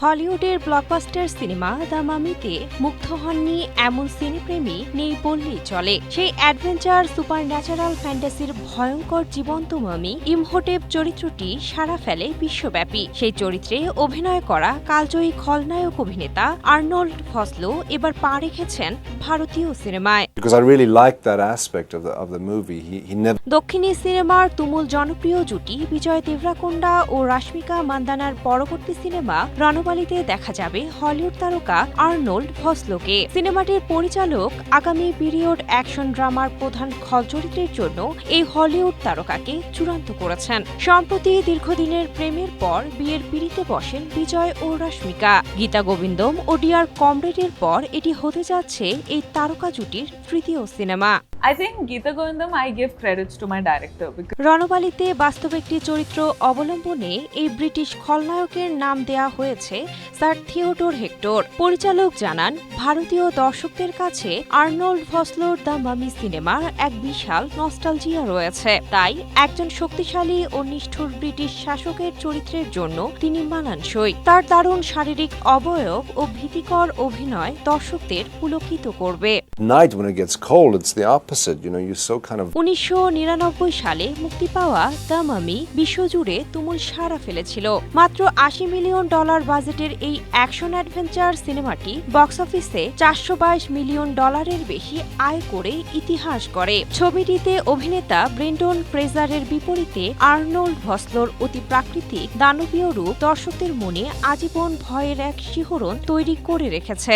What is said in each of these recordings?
হলিউডের blockbuster cinema the মামিতে মুগ্ধ হননি এমন সিনেপ্রেমী নেই বললেই চলে। সেই অ্যাডভেঞ্চার সুপার ন্যাচারাল ফ্যান্টাসির ভয়ঙ্কর জীবন্ত মামি ইমহোটেপ চরিত্রটি সাড়া ফেলে বিশ্বব্যাপী। সেই চরিত্রে অভিনয় করা কালজয়ী খলনায়ক অভিনেতা আর্নল্ড ভসলো এবার পা রেখেছেন ভারতীয় সিনেমায়। দক্ষিণী সিনেমার তুমুল জনপ্রিয় জুটি বিজয় দেবরাকোন্ডা ও রাশ্মিকা মান্দানার পরবর্তী সিনেমা রণবালিতে দেখা যাবে হলিউড তারকা আর্নল্ড ভসলোকে। সিনেমাটির পরিচালক আগামী পিরিয়ড অ্যাকশন ড্রামার প্রধান খল চরিত্রের জন্য এই হলিউড তারকাকে চূড়ান্ত করেছেন। সম্প্রতি দীর্ঘদিনের প্রেমের পর বিয়ের পিঁড়িতে বসেন বিজয় ও রাশ্মিকা। গীতা গোবিন্দম ও ডিয়ার কমরেডের পর এটি হতে যাচ্ছে এই তারকা জুটির তৃতীয় cinema. I think Geeta Govindam, I give credits to my director. রণবালিতে বাস্তব একটি চরিত্র অবলম্বনে এই ব্রিটিশ খলনায়কের নাম দেয়া হয়েছে স্যার থিওডোর হেক্টর। পরিচালক জানান, ভারতীয় দর্শকদের কাছে আর্নল্ড ভসলোর দ্য মামি সিনেমার এক বিশাল নস্টালজিয়া রয়েছে। তাই একজন শক্তিশালী ও নিষ্ঠুর ব্রিটিশ শাসকের চরিত্রের জন্য তিনি মানানসই। তার দারুণ শারীরিক অবয়ব ও ভীতিকর অভিনয় দর্শকদের পুলকিত করবে। 1999 সালে মুক্তি পাওয়া দ্য মামি বিশ্বজুড়ে তুমুল সাড়া ফেলেছিল। মাত্র $80 মিলিয়ন বাজেটের এই অ্যাকশন অ্যাডভেঞ্চার সিনেমাটি বক্স অফিসে $422 মিলিয়ন বেশি আয় করে ইতিহাস গড়ে। ছবিটিতে অভিনেতা ব্রেন্ডন ফ্রেজারের বিপরীতে আর্নল্ড ভসলোর অতি প্রাকৃতিক দানবীয় রূপ দর্শকদের মনে আজীবন ভয়ের এক শিহরণ তৈরি করে রেখেছে।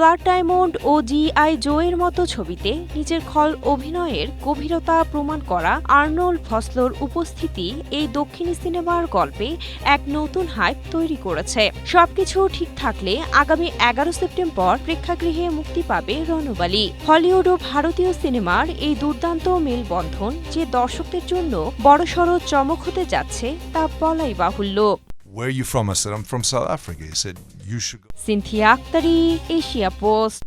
ব্লাড ডায়মন্ড ও জি.আই. জোয়ের মতো ছবিতে নিজের খল অভিনয়ের গভীরতা প্রমাণ করা আর্নল্ড ভসলোর উপস্থিতি এই দক্ষিণী সিনেমার গল্পে এক নতুন হাইপ তৈরি করেছে। সবকিছু ঠিক থাকলে আগামী 11 সেপ্টেম্বর প্রেক্ষাগৃহে মুক্তি পাবে রণবালি। হলিউড ও ভারতীয় সিনেমার এই দুর্দান্ত মেলবন্ধন যে দর্শকদের জন্য বড়সড় চমক হতে যাচ্ছে তা বলাই বাহুল্য। Where are you from? I said, I'm from South Africa. He said, you should go. Cynthia Aktari, Asia post.